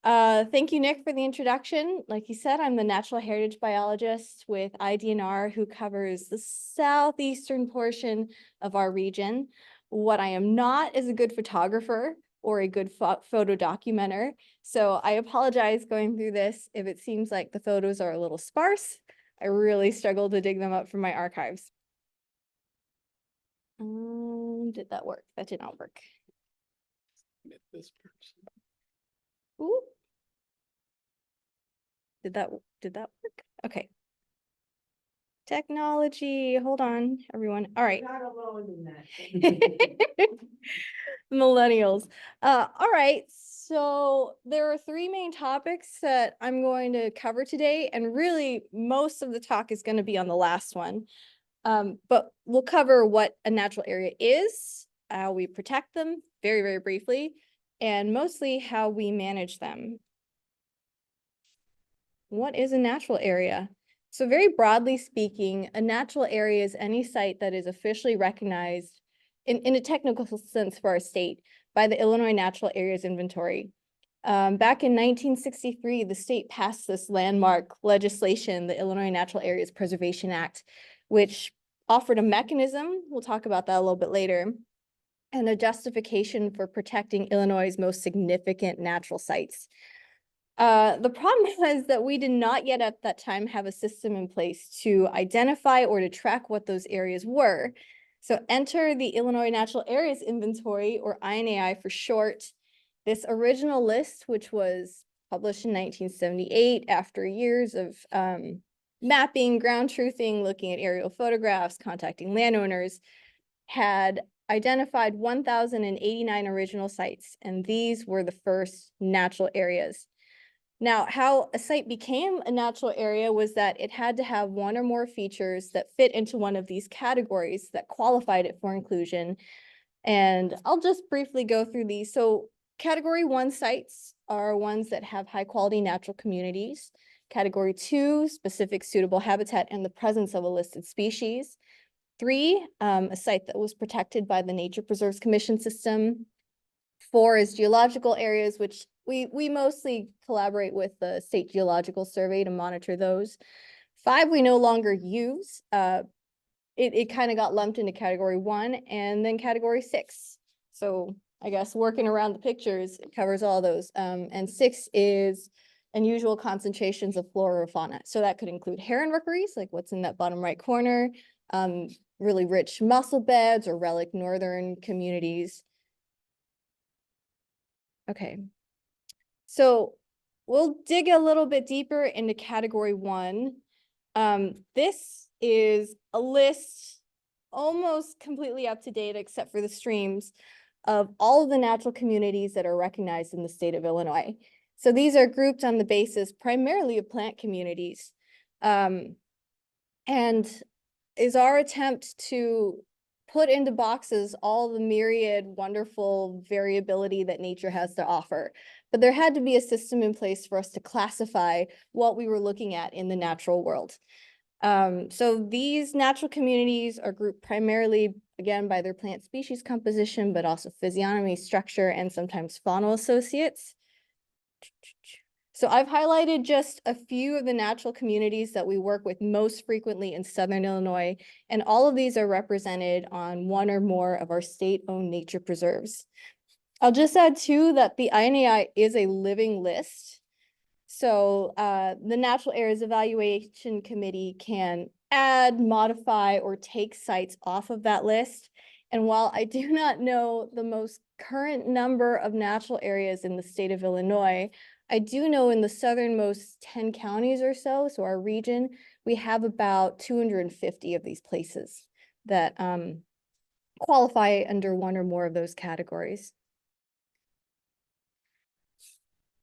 Thank you, Nick, for the introduction. Like you said, I'm the natural heritage biologist with IDNR who covers the southeastern portion of our region. What I am not is a good photographer or a good photo documenter. So I apologize going through this if it seems like the photos are a little sparse. I really struggled to dig them up from my archives. Did that work? That did not work. This person. Ooh. Did that work? Okay. Technology, hold on, everyone. All right. Not alone in that. Millennials. All right. So there are three main topics that I'm going to cover today, and really most of the talk is going to be on the last one. But we'll cover what a natural area is, how we protect them very, very briefly, and mostly how we manage them. What is a natural area? So very broadly speaking, a natural area is any site that is officially recognized in a technical sense for our state by the Illinois Natural Areas Inventory. Back in 1963, the state passed this landmark legislation, the Illinois Natural Areas Preservation Act, which offered a mechanism, we'll talk about that a little bit later, and a justification for protecting Illinois' most significant natural sites. The problem was that we did not yet at that time have a system in place to identify or to track what those areas were. So enter the Illinois Natural Areas Inventory, or INAI for short. This original list, which was published in 1978 after years of mapping, ground truthing, looking at aerial photographs, contacting landowners, had identified 1,089 original sites, and these were the first natural areas. Now, how a site became a natural area was that it had to have one or more features that fit into one of these categories that qualified it for inclusion. And I'll just briefly go through these. So Category 1 sites are ones that have high quality natural communities. Category 2, specific suitable habitat and the presence of a listed species. 3, a site that was protected by the Nature Preserves Commission system. 4 is geological areas, which we mostly collaborate with the State Geological Survey to monitor those. 5, we no longer use. It kind of got lumped into Category 1 and then Category 6. So I guess working around the pictures, it covers all those. And 6 is unusual concentrations of flora or fauna. So that could include heron rookeries, like what's in that bottom right corner, really rich mussel beds or relic northern communities. Okay, so we'll dig a little bit deeper into Category 1. This is a list almost completely up to date, except for the streams, of all of the natural communities that are recognized in the state of Illinois. So these are grouped on the basis primarily of plant communities. And is our attempt to put into boxes all the myriad wonderful variability that nature has to offer. But there had to be a system in place for us to classify what we were looking at in the natural world. So these natural communities are grouped primarily, again, by their plant species composition, but also physiognomy, structure, and sometimes faunal associates. So I've highlighted just a few of the natural communities that we work with most frequently in Southern Illinois, and all of these are represented on one or more of our state-owned nature preserves. I'll just add too that the INAI is a living list. So the Natural Areas Evaluation Committee can add, modify, or take sites off of that list. And while I do not know the most current number of natural areas in the state of Illinois, I do know in the southernmost 10 counties or so, so our region, we have about 250 of these places that qualify under one or more of those categories.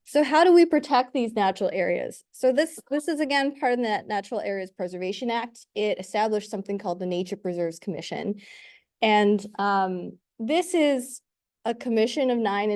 So how do we protect these natural areas? So this is again part of the Natural Areas Preservation Act. It established something called the Nature Preserves Commission. And this is a commission of 9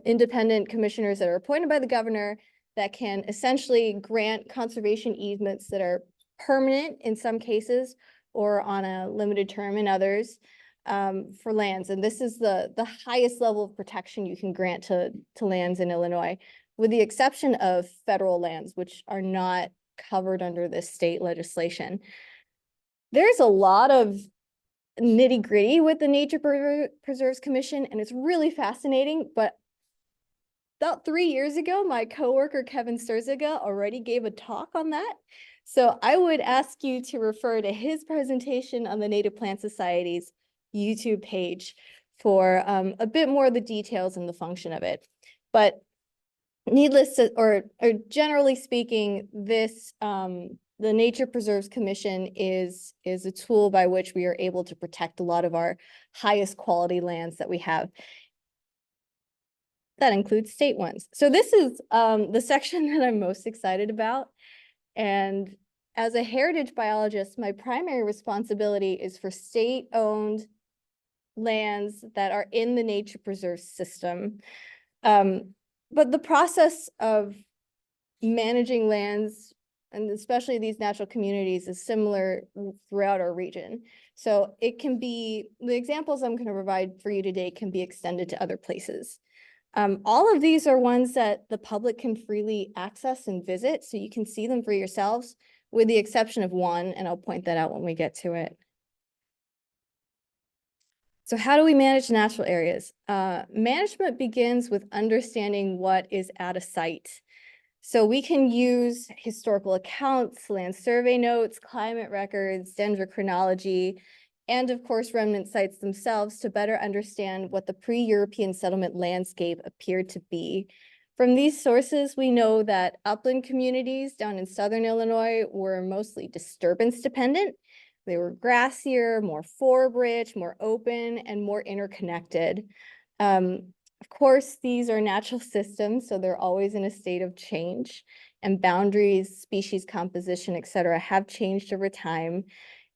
independent commissioners that are appointed by the governor that can essentially grant conservation easements that are permanent in some cases or on a limited term in others. for lands. And this is the highest level of protection you can grant to lands in Illinois, with the exception of federal lands, which are not covered under this state legislation. There's a lot of nitty gritty with the Nature Preserves Commission, and it's really fascinating, but about 3 years ago, my coworker Kevin Sturziga already gave a talk on that. So I would ask you to refer to his presentation on the Native Plant Society's YouTube page for a bit more of the details and the function of it. But needless to, or generally speaking, this the Nature Preserves Commission is a tool by which we are able to protect a lot of our highest quality lands that we have. That includes state ones. So this is the section that I'm most excited about. And as a heritage biologist, my primary responsibility is for state-owned lands that are in the nature preserve system. But the process of managing lands, and especially these natural communities, is similar throughout our region. So it can be, the examples I'm going to provide for you today can be extended to other places. All of these are ones that the public can freely access and visit, so you can see them for yourselves, with the exception of one, and I'll point that out when we get to it. So how do we manage natural areas? Management begins with understanding what is at a site. So we can use historical accounts, land survey notes, climate records, dendrochronology, and of course, remnant sites themselves to better understand what the pre-European settlement landscape appeared to be. From these sources, we know that upland communities down in southern Illinois were mostly disturbance dependent. They were grassier, more forb-rich, more open, and more interconnected. Of course, these are natural systems, so they're always in a state of change, and boundaries, species composition, et cetera, have changed over time.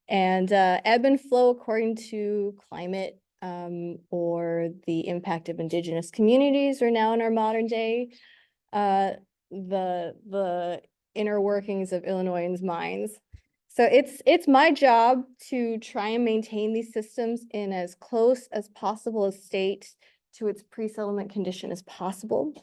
And ebb and flow according to climate or the impact of indigenous communities, or now in our modern day, the inner workings of Illinoisans' minds. So it's my job to try and maintain these systems in as close as possible a state to its pre-settlement condition as possible.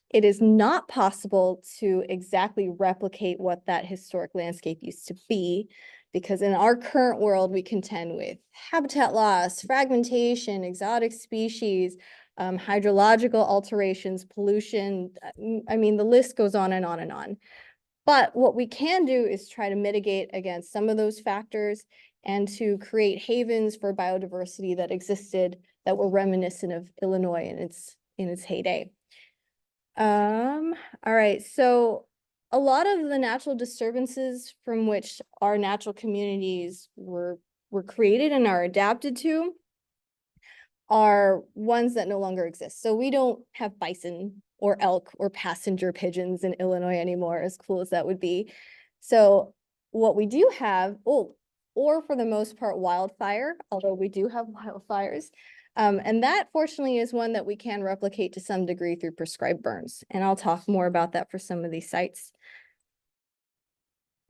It is not possible to exactly replicate what that historic landscape used to be, because in our current world, we contend with habitat loss, fragmentation, exotic species, hydrological alterations, pollution. I mean, the list goes on and on and on. But what we can do is try to mitigate against some of those factors and to create havens for biodiversity that existed that were reminiscent of Illinois in its heyday. All right, so a lot of the natural disturbances from which our natural communities were created and are adapted to are ones that no longer exist. So we don't have bison or elk or passenger pigeons in Illinois anymore, as cool as that would be. So what we do have, or for the most part, wildfire, although we do have wildfires. And that fortunately is one that we can replicate to some degree through prescribed burns. And I'll talk more about that for some of these sites.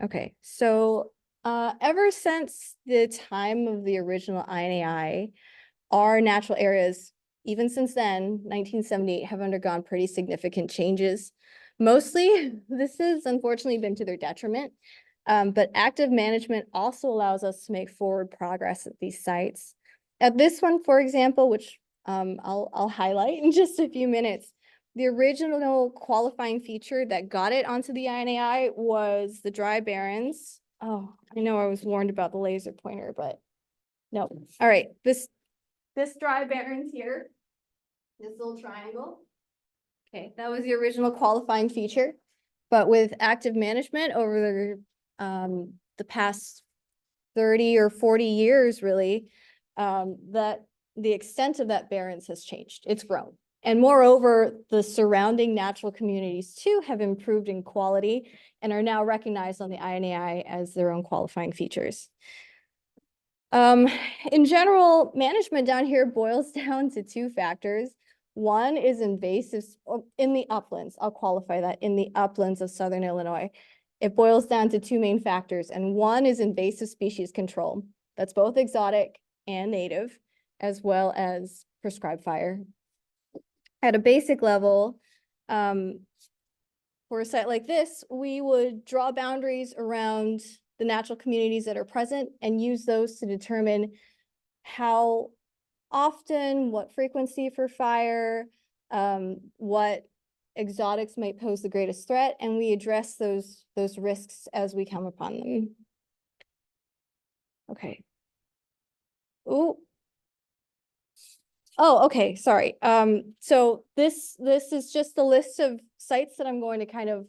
Okay, so ever since the time of the original INAI, our natural areas, even since then, 1978, have undergone pretty significant changes. Mostly, this has unfortunately been to their detriment, but active management also allows us to make forward progress at these sites. At this one, for example, which I'll highlight in just a few minutes, the original qualifying feature that got it onto the INAI was the dry barrens. Oh, I know I was warned about the laser pointer, but no. All right, this dry barrens here, this little triangle. Okay, that was the original qualifying feature. But with active management over the past 30 or 40 years, really, that the extent of that barrens has changed. It's grown. And moreover, the surrounding natural communities too have improved in quality and are now recognized on the INAI as their own qualifying features. In general, management down here boils down to two factors. One is invasive in the uplands. I'll qualify that in the uplands of Southern Illinois. It boils down to two main factors, and one is invasive species control. That's both exotic and native. as well as prescribed fire. At a basic level, for a site like this, we would draw boundaries around the natural communities that are present and use those to determine how often, what frequency for fire, what exotics might pose the greatest threat, and we address those risks as we come upon them. Okay. Ooh. Oh, okay, sorry. So this is just a list of sites that I'm going to kind of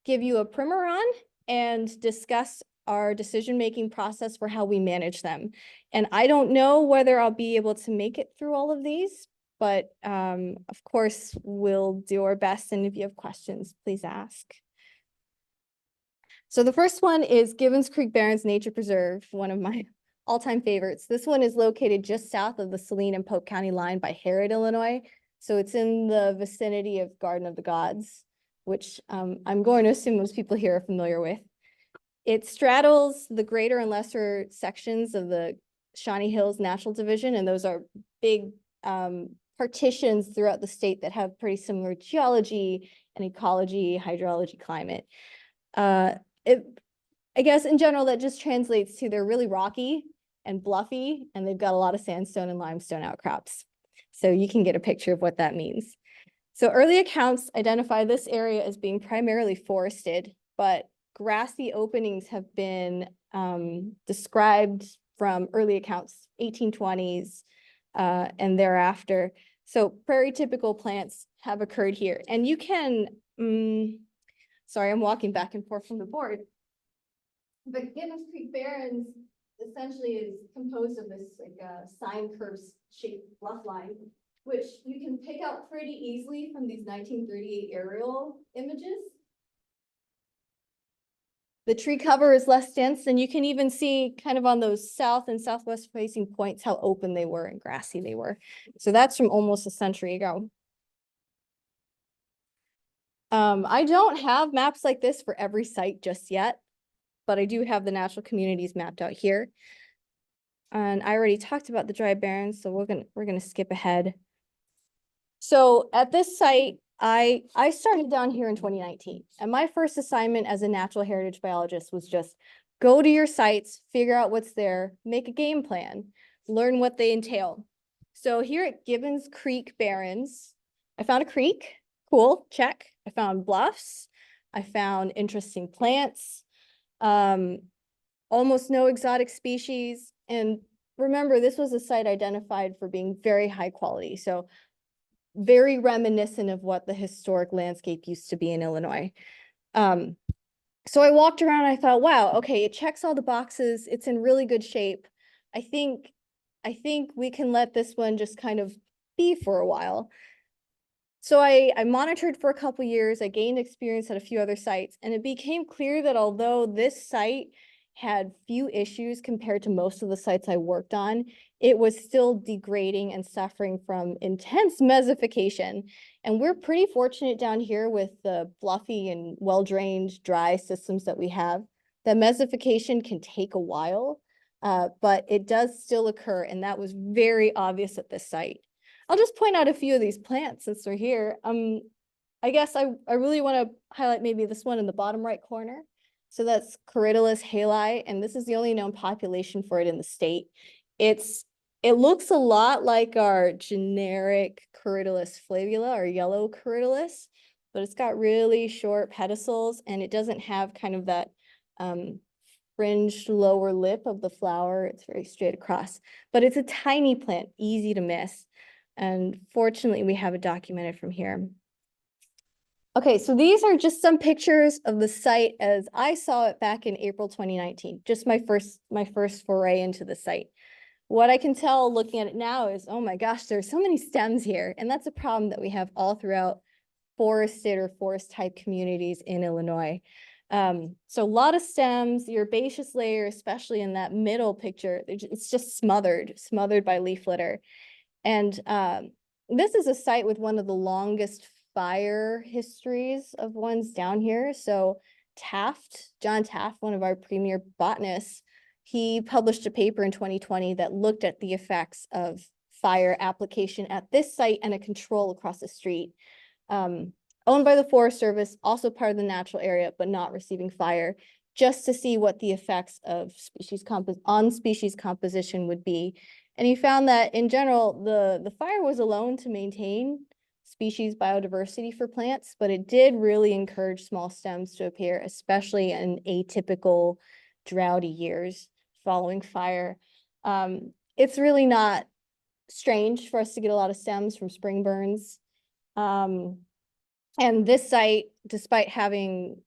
give you a primer on and discuss our decision-making process for how we manage them. And I don't know whether I'll be able to make it through all of these, but of course, we'll do our best. And if you have questions, please ask. So the first one is Gibbons Creek Barrens Nature Preserve, one of my all-time favorites. This one is located just south of the Saline and Polk County line by Harrod, Illinois. So it's in the vicinity of Garden of the Gods, which I'm going to assume most people here are familiar with. It straddles the greater and lesser sections of the Shawnee Hills Natural Division, and those are big partitions throughout the state that have pretty similar geology and ecology, hydrology, climate. I guess in general, that just translates to they're really rocky and bluffy, and they've got a lot of sandstone and limestone outcrops. So you can get a picture of what that means. So early accounts identify this area as being primarily forested, but grassy openings have been described from early accounts, 1820s and thereafter. So prairie typical plants have occurred here. And you can, sorry, I'm walking back and forth from the board. But Gibbons Creek Barrens essentially is composed of this like sine curve shaped bluff line, which you can pick out pretty easily from these 1938 aerial images. The tree cover is less dense, and you can even see kind of on those south and southwest facing points how open they were and grassy they were. So that's from almost a century ago. I don't have maps like this for every site just yet, but I do have the natural communities mapped out here. And I already talked about the dry barrens, so we're gonna skip ahead. So at this site, I started down here in 2019, and my first assignment as a natural heritage biologist was just go to your sites, figure out what's there, make a game plan, learn what they entail. So here at Gibbons Creek Barrens, I found a creek, cool, check. I found bluffs, I found interesting plants, almost no exotic species. And remember, this was a site identified for being very high quality. So very reminiscent of what the historic landscape used to be in Illinois. So I walked around and I thought, wow, okay, it checks all the boxes. It's in really good shape. I think we can let this one just kind of be for a while. So I monitored for a couple years. I gained experience at a few other sites, and it became clear that although this site had few issues compared to most of the sites I worked on, it was still degrading and suffering from intense mesification. And we're pretty fortunate down here with the bluffy and well-drained dry systems that we have. The mesification can take a while, but it does still occur, and that was very obvious at this site. I'll just point out a few of these plants since we're here. I guess I really want to highlight maybe this one in the bottom right corner. So that's Corydalus hali, and this is the only known population for it in the state. It looks a lot like our generic Corydalus flavula or yellow Corydalus, but it's got really short pedicels, and it doesn't have kind of that fringed lower lip of the flower. It's very straight across, but it's a tiny plant, easy to miss. And fortunately, we have it documented from here. Okay, so these are just some pictures of the site as I saw it back in April 2019, just my first foray into the site. What I can tell looking at it now is, oh my gosh, there's so many stems here. And that's a problem that we have all throughout forested or forest type communities in Illinois. So a lot of stems, the herbaceous layer, especially in that middle picture, it's just smothered by leaf litter. And this is a site with one of the longest fire histories of ones down here. So John Taft, one of our premier botanists, he published a paper in 2020 that looked at the effects of fire application at this site and a control across the street. Owned by the Forest Service, also part of the natural area, but not receiving fire, just to see what the effects of species composition would be. And he found that in general, the fire was alone to maintain species biodiversity for plants, but it did really encourage small stems to appear, especially in atypical droughty years following fire. It's really not strange for us to get a lot of stems from spring burns. And this site, despite having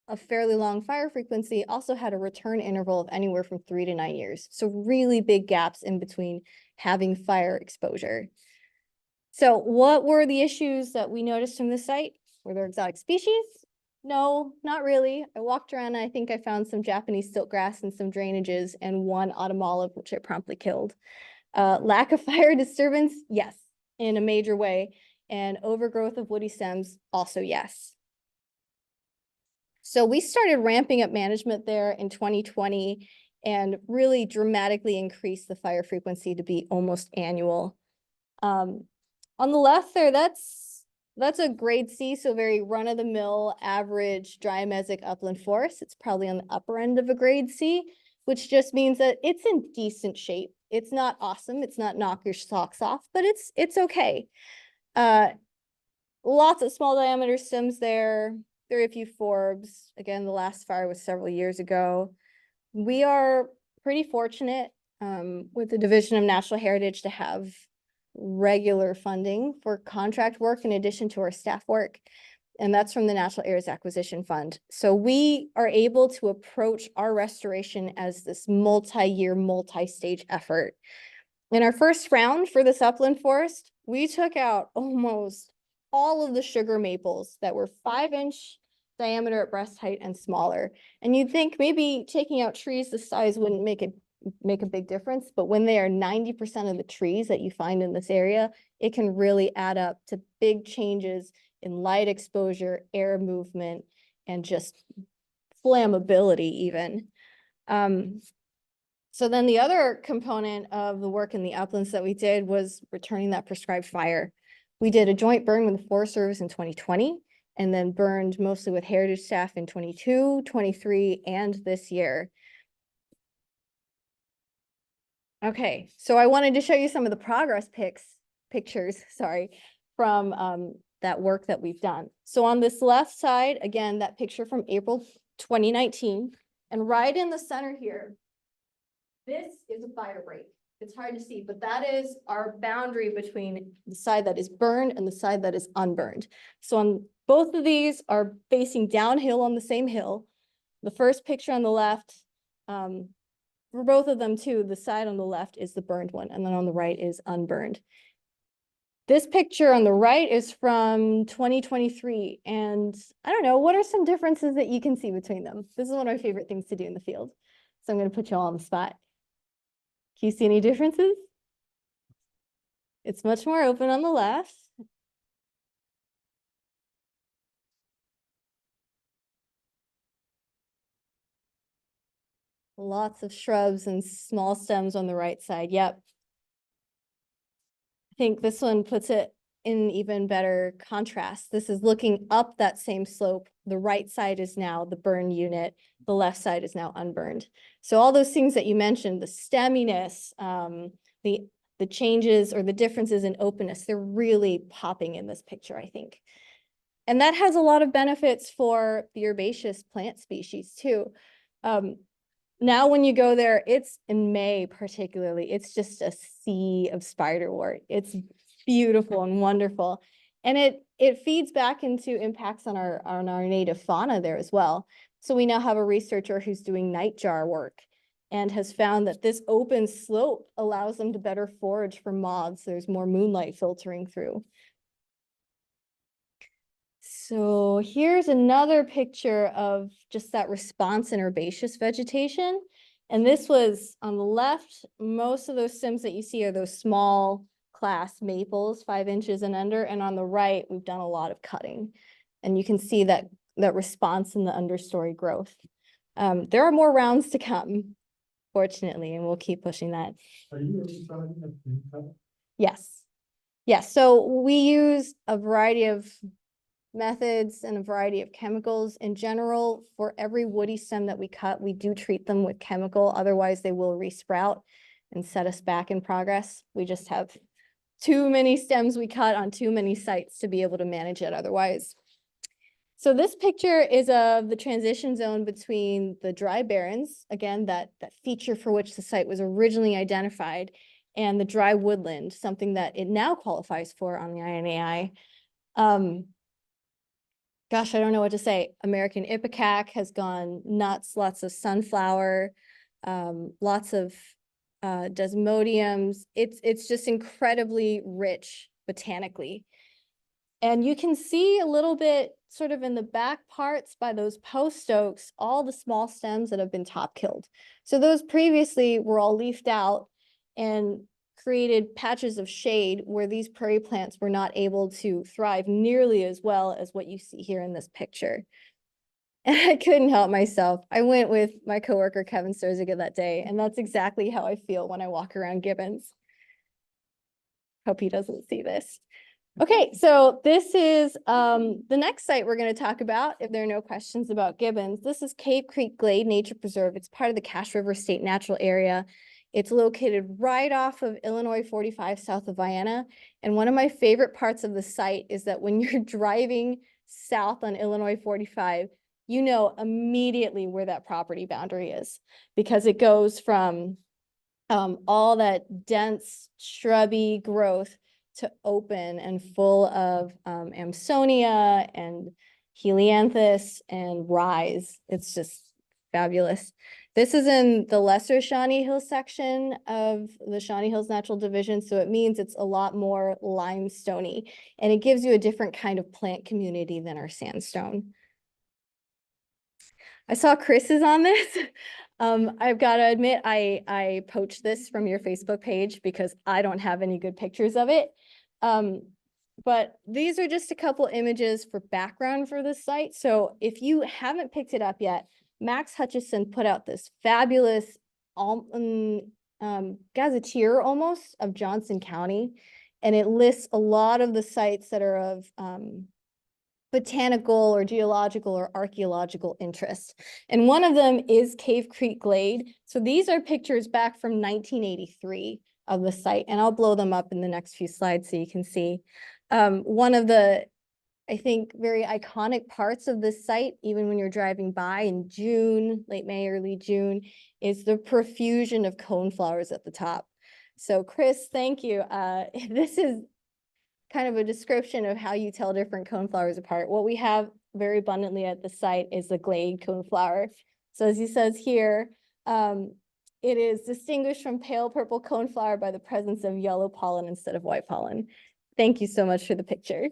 a fairly long fire frequency, also had a return interval of anywhere from 3 to 9 years. So really big gaps in between having fire exposure. So what were the issues that we noticed from this site? Were there exotic species? No, not really. I walked around and I think I found some Japanese siltgrass and some drainages and one autumn olive, which I promptly killed. Lack of fire disturbance? Yes, in a major way. And overgrowth of woody stems? Also yes. So we started ramping up management there in 2020 and really dramatically increased the fire frequency to be almost annual. On the left there, that's a grade C, so very run-of-the-mill, average dry mesic upland forest. It's probably on the upper end of a grade C, which just means that it's in decent shape. It's not awesome. It's not knock your socks off, but it's okay. Lots of small diameter stems there. Very few forbs. Again, the last fire was several years ago. We are pretty fortunate with the Division of Natural Heritage to have regular funding for contract work in addition to our staff work. And that's from the Natural Areas Acquisition Fund. So we are able to approach our restoration as this multi-year, multi-stage effort. In our first round for this upland forest, we took out almost all of the sugar maples that were 5-inch diameter at breast height and smaller. And you'd think maybe taking out trees this size wouldn't make a big difference, but when they are 90% of the trees that you find in this area, it can really add up to big changes in light exposure, air movement, and just flammability even. So then the other component of the work in the uplands that we did was returning that prescribed fire. We did a joint burn with the Forest Service in 2020, and then burned mostly with heritage staff in 22, 23, and this year. Okay, so I wanted to show you some of the progress pictures, from that work that we've done. So on this left side, again, that picture from April 2019, and right in the center here, this is a fire break. It's hard to see, but that is our boundary between the side that is burned and the side that is unburned. So on both of these are facing downhill on the same hill. The first picture on the left, for both of them too, the side on the left is the burned one, and then on the right is unburned. This picture on the right is from 2023, and I don't know, what are some differences that you can see between them? This is one of my favorite things to do in the field. So I'm going to put you all on the spot. Can you see any differences? It's much more open on the left. Lots of shrubs and small stems on the right side. Yep. I think this one puts it in even better contrast. This is looking up that same slope. The right side is now the burn unit. The left side is now unburned. So all those things that you mentioned, the stemminess, the changes or the differences in openness, they're really popping in this picture, I think. And that has a lot of benefits for the herbaceous plant species too. Now when you go there, it's in May particularly, it's just a sea of spiderwort. It's beautiful and wonderful. And it feeds back into impacts on our native fauna there as well. So we now have a researcher who's doing nightjar work and has found that this open slope allows them to better forage for moths. There's more moonlight filtering through. So here's another picture of just that response in herbaceous vegetation. And this was on the left, most of those stems that you see are those small class maples, 5 inches and under. And on the right, we've done a lot of cutting. And you can see that response in the understory growth. There are more rounds to come, fortunately, and we'll keep pushing that. Are you already starting at green cover? Yes. Yes. So we use a variety of methods and a variety of chemicals. In general, for every woody stem that we cut, we do treat them with chemical. Otherwise, they will resprout and set us back in progress. We just have too many stems we cut on too many sites to be able to manage it otherwise. So this picture is of the transition zone between the dry barrens, again, that feature for which the site was originally identified, and the dry woodland, something that it now qualifies for on the INAI. Gosh, I don't know what to say. American ipecac has gone nuts, lots of sunflower, lots of desmodiums. It's just incredibly rich botanically. And you can see a little bit sort of in the back parts by those post oaks, all the small stems that have been top killed. So those previously were all leafed out and created patches of shade where these prairie plants were not able to thrive nearly as well as what you see here in this picture. And I couldn't help myself. I went with my coworker, Kevin Serziga, that day, and that's exactly how I feel when I walk around Gibbons. Hope he doesn't see this. Okay, so this is the next site we're going to talk about, if there are no questions about Gibbons. This is Cave Creek Glade Nature Preserve. It's part of the Cache River State Natural Area. It's located right off of Illinois 45 south of Vienna. And one of my favorite parts of the site is that when you're driving south on Illinois 45, you know immediately where that property boundary is, because it goes from all that dense shrubby growth to open and full of Amsonia and Helianthus and Rise. It's just fabulous. This is in the lesser Shawnee Hills section of the Shawnee Hills Natural Division, so it means it's a lot more limestoney, and it gives you a different kind of plant community than our sandstone. I saw Chris is on this. I've got to admit, I poached this from your Facebook page because I don't have any good pictures of it. But these are just a couple images for background for this site. So if you haven't picked it up yet, Max Hutchison put out this fabulous gazetteer almost of Johnson County. And it lists a lot of the sites that are of botanical or geological or archaeological interest. And one of them is Cave Creek Glade. So these are pictures back from 1983 of the site, and I'll blow them up in the next few slides so you can see. One of the, I think, very iconic parts of this site, even when you're driving by in June, late May, early June, is the profusion of coneflowers at the top. So Chris, thank you. This is kind of a description of how you tell different coneflowers apart. What we have very abundantly at the site is the glade coneflower. So as he says here, it is distinguished from pale purple coneflower by the presence of yellow pollen instead of white pollen. Thank you so much for the picture.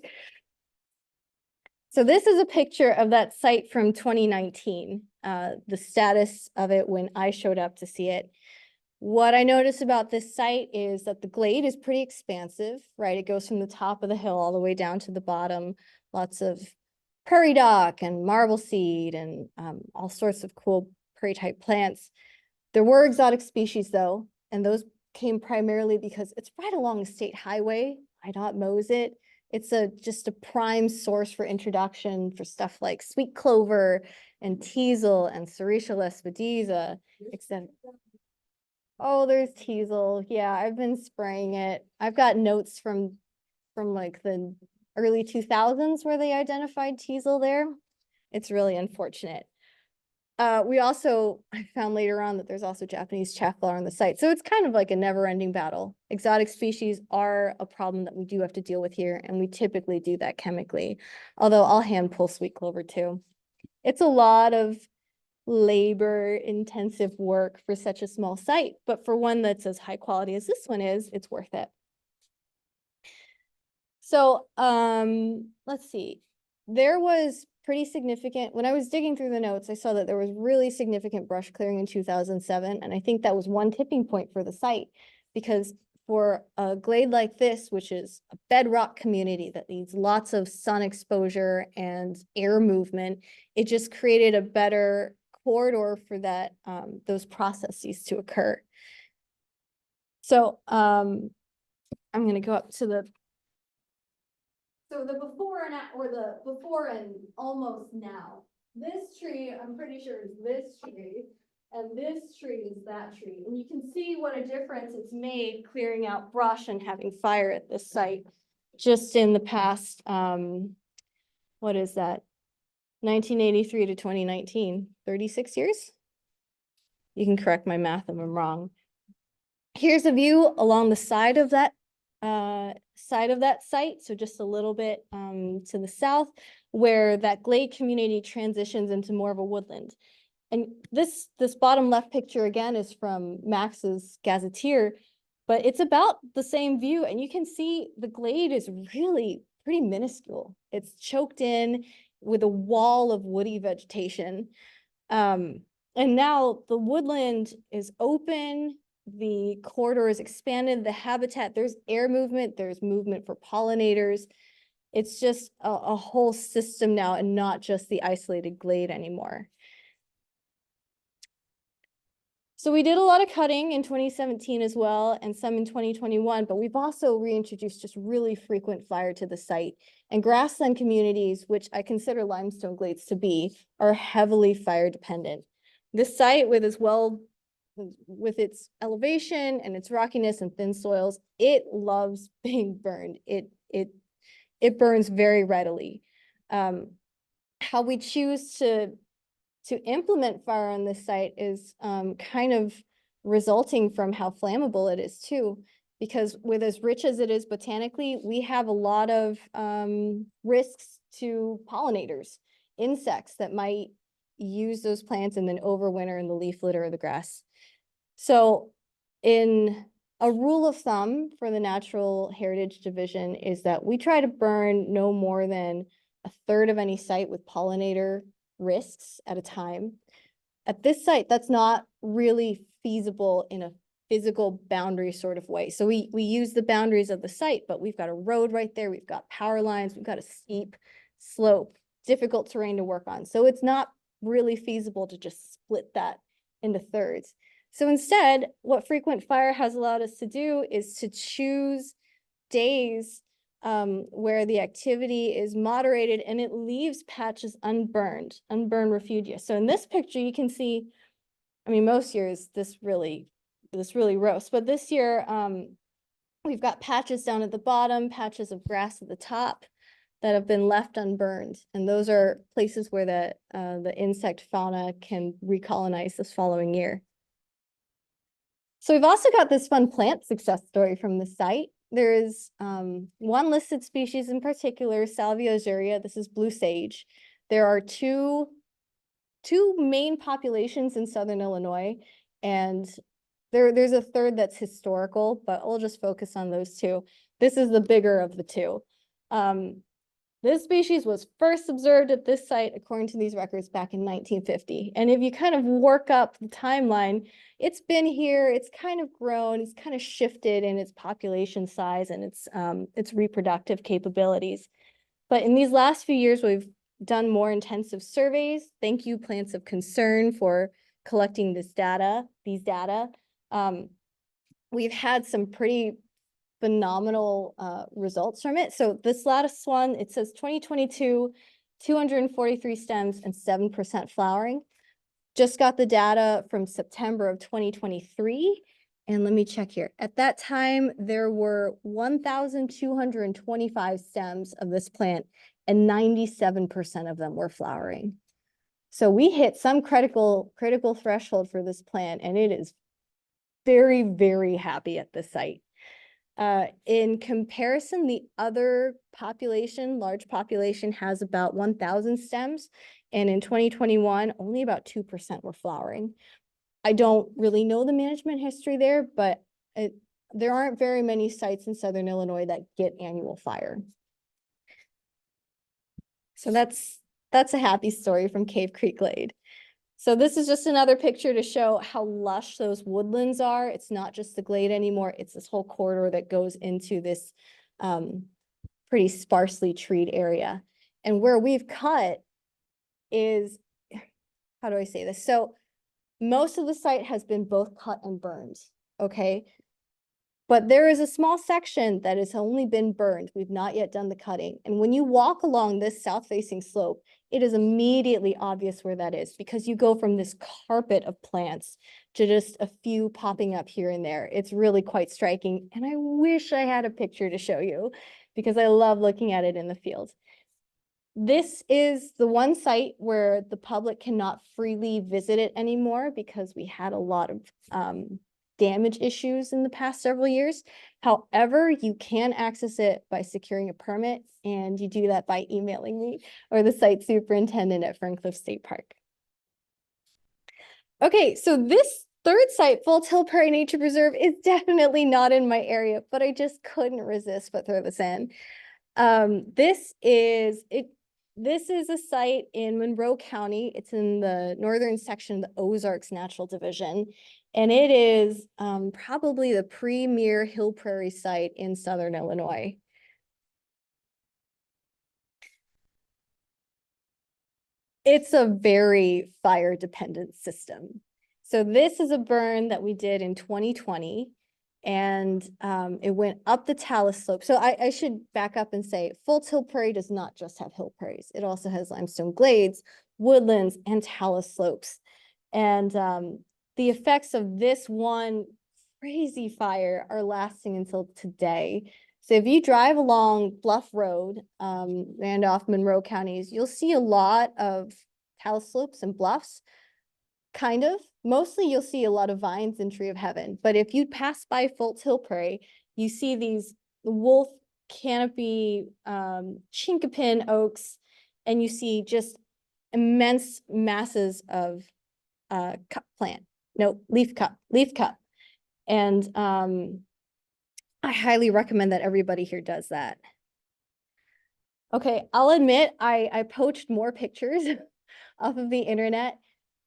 So this is a picture of that site from 2019, the status of it when I showed up to see it. What I noticed about this site is that the glade is pretty expansive, right? It goes from the top of the hill all the way down to the bottom. Lots of prairie dock and marble seed and all sorts of cool prairie type plants. There were exotic species though, and those came primarily because it's right along a state highway. IDOT mows it. It's just a prime source for introduction for stuff like sweet clover and teasel and Serratia lespedeza, except oh, there's teasel. Yeah, I've been spraying it. I've got notes from like the early 2000s where they identified teasel there. It's really unfortunate. We also, I found later on that there's also Japanese chafflower on the site. So it's kind of like a never-ending battle. Exotic species are a problem that we do have to deal with here, and we typically do that chemically. Although I'll hand pull sweet clover too. It's a lot of labor-intensive work for such a small site, but for one that's as high quality as this one is, it's worth it. So let's see. There was pretty significant, when I was digging through the notes, I saw that there was really significant brush clearing in 2007. And I think that was one tipping point for the site, because for a glade like this, which is a bedrock community that needs lots of sun exposure and air movement, it just created a better corridor for that, those processes to occur. So I'm gonna go up to the. So the before and or the before and almost now. This tree, I'm pretty sure is this tree, and this tree is that tree. And you can see what a difference it's made clearing out brush and having fire at this site just in the past, what is that? 1983 to 2019, 36 years? You can correct my math if I'm wrong. Here's a view along the side of that site, so just a little bit to the south, where that glade community transitions into more of a woodland. And this bottom left picture again is from Max's Gazetteer, but it's about the same view, and you can see the glade is really pretty minuscule. It's choked in with a wall of woody vegetation. And now the woodland is open, the corridor is expanded, the habitat, there's air movement, there's movement for pollinators. It's just a whole system now and not just the isolated glade anymore. So we did a lot of cutting in 2017 as well, and some in 2021, but we've also reintroduced just really frequent fire to the site. And grassland communities, which I consider limestone glades to be, are heavily fire dependent. This site with its elevation and its rockiness and thin soils, it loves being burned. It burns very readily. How we choose to implement fire on this site is kind of resulting from how flammable it is too. Because with as rich as it is botanically, we have a lot of risks to pollinators, insects that might use those plants and then overwinter in the leaf litter of the grass. So in a rule of thumb for the Natural Heritage Division is that we try to burn no more than a third of any site with pollinator risks at a time. At this site, that's not really feasible in a physical boundary sort of way. So we use the boundaries of the site, but we've got a road right there. We've got power lines. We've got a steep slope, difficult terrain to work on. So it's not really feasible to just split that into thirds. So instead, what frequent fire has allowed us to do is to choose days where the activity is moderated and it leaves patches unburned refugia. So in this picture, you can see, I mean, most years this really roasts, but this year we've got patches down at the bottom, patches of grass at the top that have been left unburned. And those are places where the insect fauna can recolonize this following year. So we've also got this fun plant success story from the site. There is one listed species in particular, Salvia azurea. This is blue sage. There are two main populations in Southern Illinois, and there's a third that's historical, but we'll just focus on those two. This is the bigger of the two. This species was first observed at this site, according to these records, back in 1950. And if you kind of work up the timeline, it's been here, it's kind of grown, it's kind of shifted in its population size and its reproductive capabilities. But in these last few years, we've done more intensive surveys. Thank you, Plants of Concern, for collecting these data. We've had some pretty phenomenal results from it. So this latest one, it says 2022, 243 stems and 7% flowering. Just got the data from September of 2023. And let me check here. At that time, there were 1,225 stems of this plant and 97% of them were flowering. So we hit some critical threshold for this plant, and it is very, very happy at this site. In comparison, the other population, large population, has about 1,000 stems. And in 2021, only about 2% were flowering. I don't really know the management history there, but there aren't very many sites in Southern Illinois that get annual fire. So that's a happy story from Cave Creek Glade. So this is just another picture to show how lush those woodlands are. It's not just the glade anymore. It's this whole corridor that goes into this pretty sparsely treed area. And where we've cut is, how do I say this? So most of the site has been both cut and burned, okay? But there is a small section that has only been burned. We've not yet done the cutting. And when you walk along this south-facing slope, it is immediately obvious where that is because you go from this carpet of plants to just a few popping up here and there. It's really quite striking. And I wish I had a picture to show you because I love looking at it in the field. This is the one site where the public cannot freely visit it anymore because we had a lot of damage issues in the past several years. However, you can access it by securing a permit, and you do that by emailing me or the site superintendent at Ferncliff State Park. Okay, so this third site, Full Hill Prairie Nature Preserve, is definitely not in my area, but I just couldn't resist but throw this in. This is a site in Monroe County. It's in the northern section of the Ozarks Natural Division. And it is probably the premier hill prairie site in southern Illinois. It's a very fire dependent system. So this is a burn that we did in 2020. And it went up the talus slope. So I should back up and say Full Hill Prairie does not just have hill prairies. It also has limestone glades, woodlands, and talus slopes. And the effects of this one crazy fire are lasting until today. So if you drive along Bluff Road, Randolph, Monroe counties, you'll see a lot of talus slopes and bluffs. Kind of. Mostly you'll see a lot of vines and tree of heaven. But if you pass by Full Hill Prairie, you see these wolf canopy chinkapin oaks, and you see just immense masses of leaf cup. And I highly recommend that everybody here does that. Okay, I'll admit I poached more pictures off of the internet.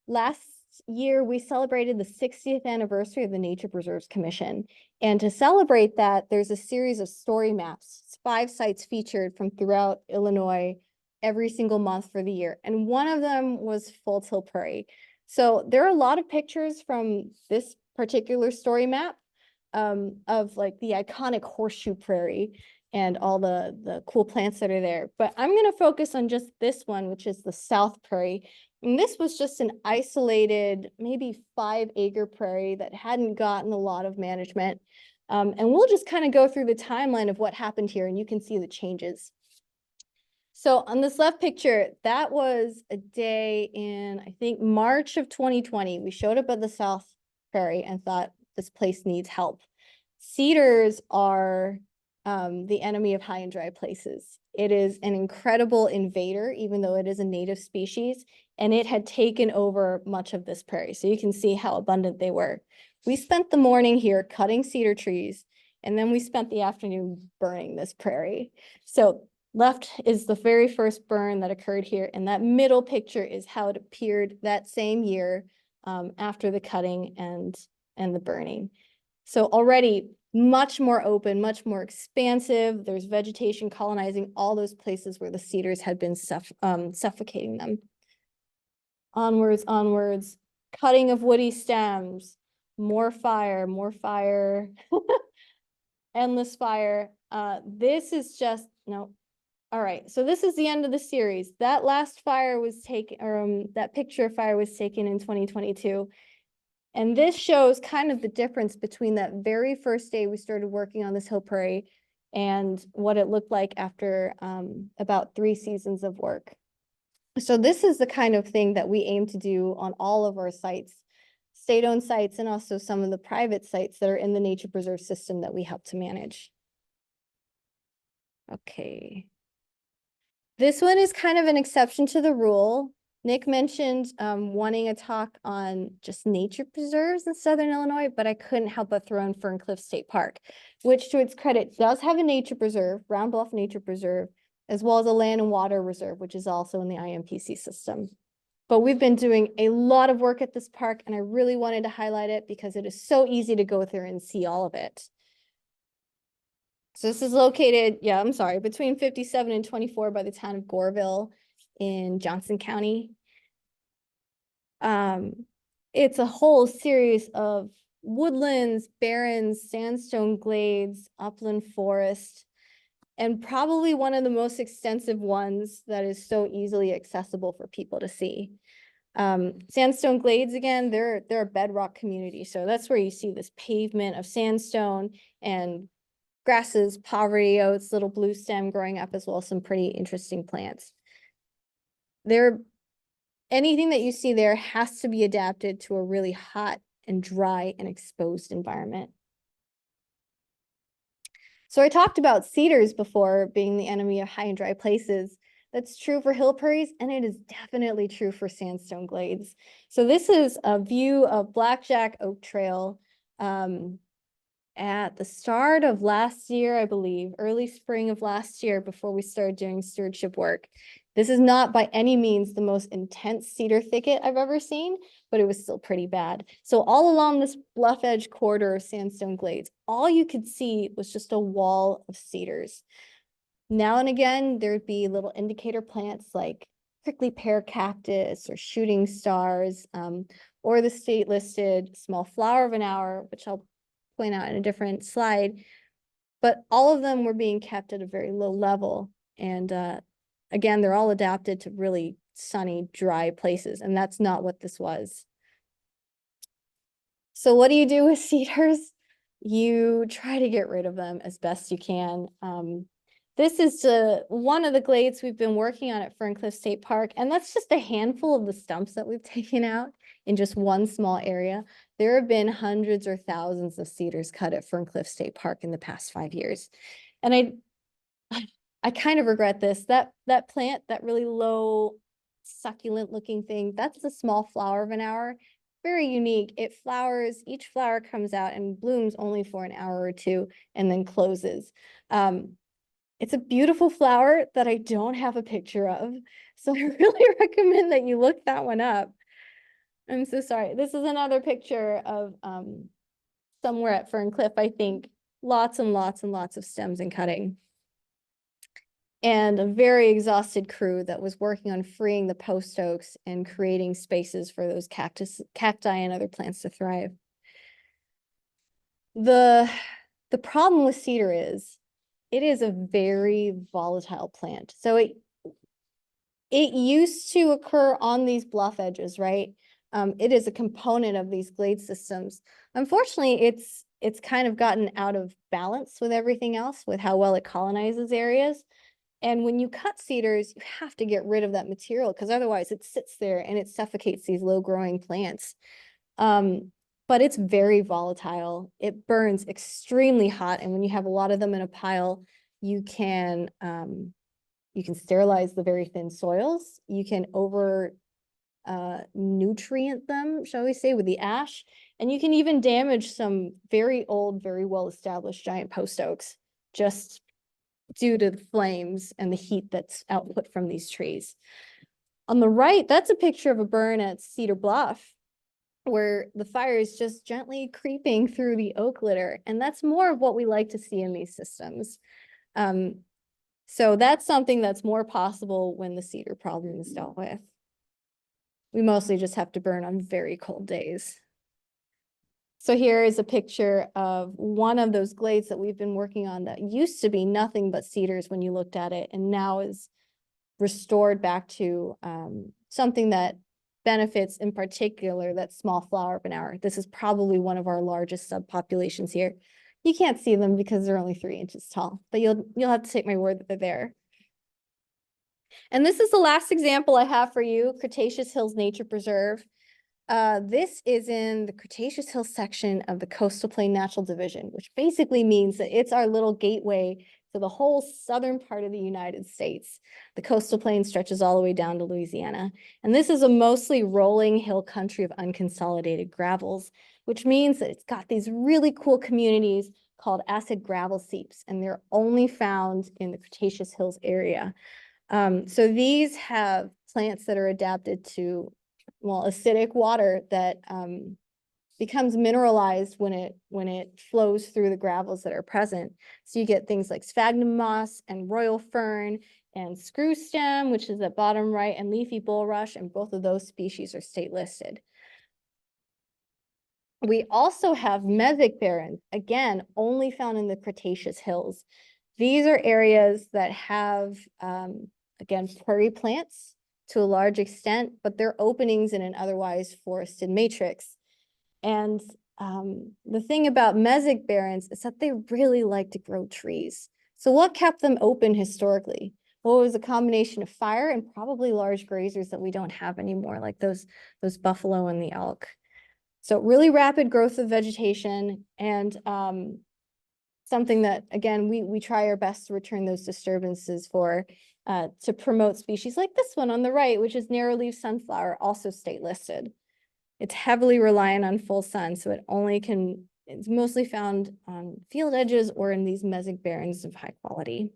Last year, we celebrated the 60th anniversary of the Nature Preserves Commission. And to celebrate that, there's a series of story maps, 5 sites featured from throughout Illinois every single month for the year. And one of them was Full Hill Prairie. So there are a lot of pictures from this particular story map of like the iconic horseshoe prairie and all the cool plants that are there. But I'm going to focus on just this one, which is the South Prairie. And this was just an isolated, maybe 5-acre prairie that hadn't gotten a lot of management. And we'll just kind of go through the timeline of what happened here, and you can see the changes. So on this left picture, that was a day in, I think, March of 2020. We showed up at the South Prairie and thought this place needs help. Cedars are the enemy of high and dry places. It is an incredible invader, even though it is a native species, and it had taken over much of this prairie. So you can see how abundant they were. We spent the morning here cutting cedar trees, and then we spent the afternoon burning this prairie. So left is the very first burn that occurred here, and that middle picture is how it appeared that same year after the cutting and the burning. So already much more open, much more expansive. There's vegetation colonizing all those places where the cedars had been suffocating them. Onwards, onwards, cutting of woody stems, more fire, endless fire. This is just, no. All right, so this is the end of the series. That last fire was taken, or that picture of fire was taken in 2022. And this shows kind of the difference between that very first day we started working on this hill prairie and what it looked like after about 3 seasons of work. So this is the kind of thing that we aim to do on all of our sites, state-owned sites, and also some of the private sites that are in the nature preserve system that we help to manage. Okay. This one is kind of an exception to the rule. Nick mentioned wanting a talk on just nature preserves in Southern Illinois, but I couldn't help but throw in Ferncliff State Park, which to its credit does have a nature preserve, Round Bluff Nature Preserve, as well as a land and water reserve, which is also in the INPS system. But we've been doing a lot of work at this park, and I really wanted to highlight it because it is so easy to go through and see all of it. So this is located, between 57 and 24 by the town of Goreville in Johnson County. It's a whole series of woodlands, barrens, sandstone glades, upland forest, and probably one of the most extensive ones that is so easily accessible for people to see. Sandstone glades, again, they're a bedrock community. So that's where you see this pavement of sandstone and grasses, poverty oats, little blue stem growing up, as well as some pretty interesting plants. Anything that you see there has to be adapted to a really hot and dry and exposed environment. So I talked about cedars before being the enemy of high and dry places. That's true for hill prairies, and it is definitely true for sandstone glades. So this is a view of Blackjack Oak Trail at the start of last year, I believe, early spring of last year, before we started doing stewardship work. This is not by any means the most intense cedar thicket I've ever seen, but it was still pretty bad. So all along this bluff edge corridor of sandstone glades, all you could see was just a wall of cedars. Now and again, there'd be little indicator plants like prickly pear cactus or shooting stars, or the state listed small flower of an hour, which I'll point out in a different slide. But all of them were being kept at a very low level. And again, they're all adapted to really sunny, dry places. And that's not what this was. So what do you do with cedars? You try to get rid of them as best you can. This is one of the glades we've been working on at Ferncliff State Park, and that's just a handful of the stumps that we've taken out in just one small area. There have been hundreds or thousands of cedars cut at Ferncliff State Park in the past 5 years. And I kind of regret this. That plant, that really low, succulent looking thing, that's the small flower of an hour. Very unique. It flowers, each flower comes out and blooms only for an hour or two and then closes. It's a beautiful flower that I don't have a picture of. So I really recommend that you look that one up. I'm so sorry. This is another picture of somewhere at Ferncliff, I think. Lots and lots and lots of stems and cutting. And a very exhausted crew that was working on freeing the post oaks and creating spaces for those cacti and other plants to thrive. The problem with cedar is it is a very volatile plant. So it used to occur on these bluff edges, right? It is a component of these glade systems. Unfortunately, it's kind of gotten out of balance with everything else, with how well it colonizes areas. And when you cut cedars, you have to get rid of that material because otherwise it sits there and it suffocates these low-growing plants. But it's very volatile. It burns extremely hot, and when you have a lot of them in a pile, you can sterilize the very thin soils. You can over nutrient them, shall we say, with the ash, and you can even damage some very old, very well-established giant post oaks just due to the flames and the heat that's output from these trees. On the right, that's a picture of a burn at Cedar Bluff, where the fire is just gently creeping through the oak litter. And that's more of what we like to see in these systems. So that's something that's more possible when the cedar problem is dealt with. We mostly just have to burn on very cold days. So here is a picture of one of those glades that we've been working on that used to be nothing but cedars when you looked at it, and now is restored back to something that benefits, in particular, that small flower of an hour. This is probably one of our largest subpopulations here. You can't see them because they're only 3 inches tall, but you'll have to take my word that they're there. And this is the last example I have for you, Cretaceous Hills Nature Preserve. This is in the Cretaceous Hills section of the Coastal Plain Natural Division, which basically means that it's our little gateway to the whole southern part of the United States. The coastal plain stretches all the way down to Louisiana. And this is a mostly rolling hill country of unconsolidated gravels, which means that it's got these really cool communities called acid gravel seeps, and they're only found in the Cretaceous Hills area. So these have plants that are adapted to, well, acidic water that becomes mineralized when it flows through the gravels that are present. So you get things like sphagnum moss and royal fern and screw stem, which is at bottom right, and leafy bulrush, and both of those species are state listed. We also have mesic barrens, again, only found in the Cretaceous hills. These are areas that have, again, prairie plants to a large extent, but they're openings in an otherwise forested matrix. And the thing about mesic barrens is that they really like to grow trees. So what kept them open historically? Well, it was a combination of fire and probably large grazers that we don't have anymore, like those buffalo and the elk. So really rapid growth of vegetation and something that, again, we try our best to return those disturbances for to promote species like this one on the right, which is narrow-leaf sunflower, also state listed. It's heavily reliant on full sun, so it's mostly found on field edges or in these mesic barrens of high quality.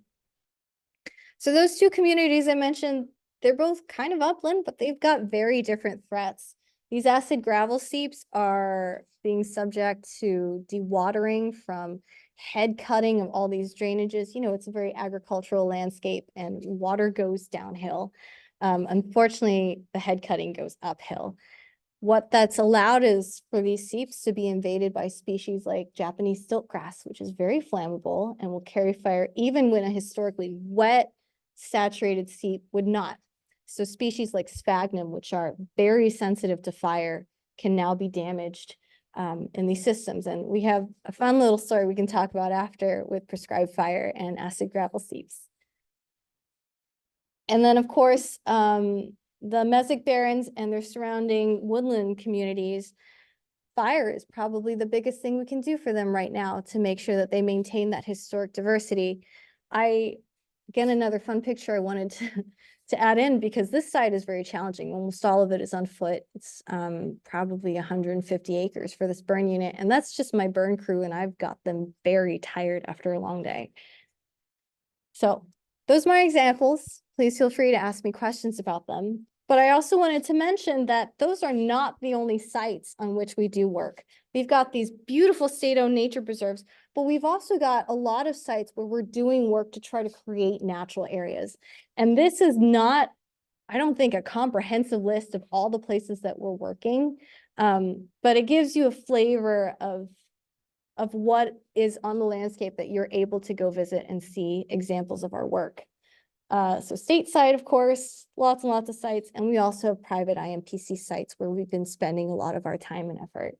So those two communities I mentioned, they're both kind of upland, but they've got very different threats. These acid gravel seeps are being subject to dewatering from head cutting of all these drainages. You know, it's a very agricultural landscape and water goes downhill. Unfortunately, the head cutting goes uphill. What that's allowed is for these seeps to be invaded by species like Japanese stiltgrass, which is very flammable and will carry fire even when a historically wet, saturated seep would not. So species like sphagnum, which are very sensitive to fire, can now be damaged in these systems. And we have a fun little story we can talk about after with prescribed fire and acid gravel seeps. And then, of course, the mesic barrens and their surrounding woodland communities, fire is probably the biggest thing we can do for them right now to make sure that they maintain that historic diversity. Again, another fun picture I wanted to add in because this site is very challenging. Almost all of it is on foot. It's probably 150 acres for this burn unit. And that's just my burn crew. And I've got them very tired after a long day. So those are my examples. Please feel free to ask me questions about them. But I also wanted to mention that those are not the only sites on which we do work. We've got these beautiful state-owned nature preserves, but we've also got a lot of sites where we're doing work to try to create natural areas. And this is not, I don't think, a comprehensive list of all the places that we're working, but it gives you a flavor of what is on the landscape that you're able to go visit and see examples of our work. So stateside, of course, lots and lots of sites, and we also have private INPC sites where we've been spending a lot of our time and effort.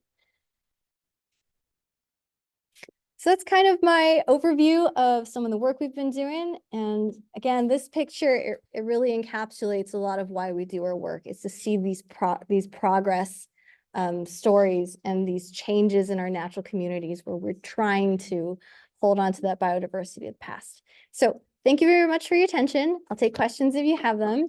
So that's kind of my overview of some of the work we've been doing. And again, this picture, it really encapsulates a lot of why we do our work. It's to see these progress stories and these changes in our natural communities where we're trying to hold on to that biodiversity of the past. So thank you very much for your attention. I'll take questions if you have them.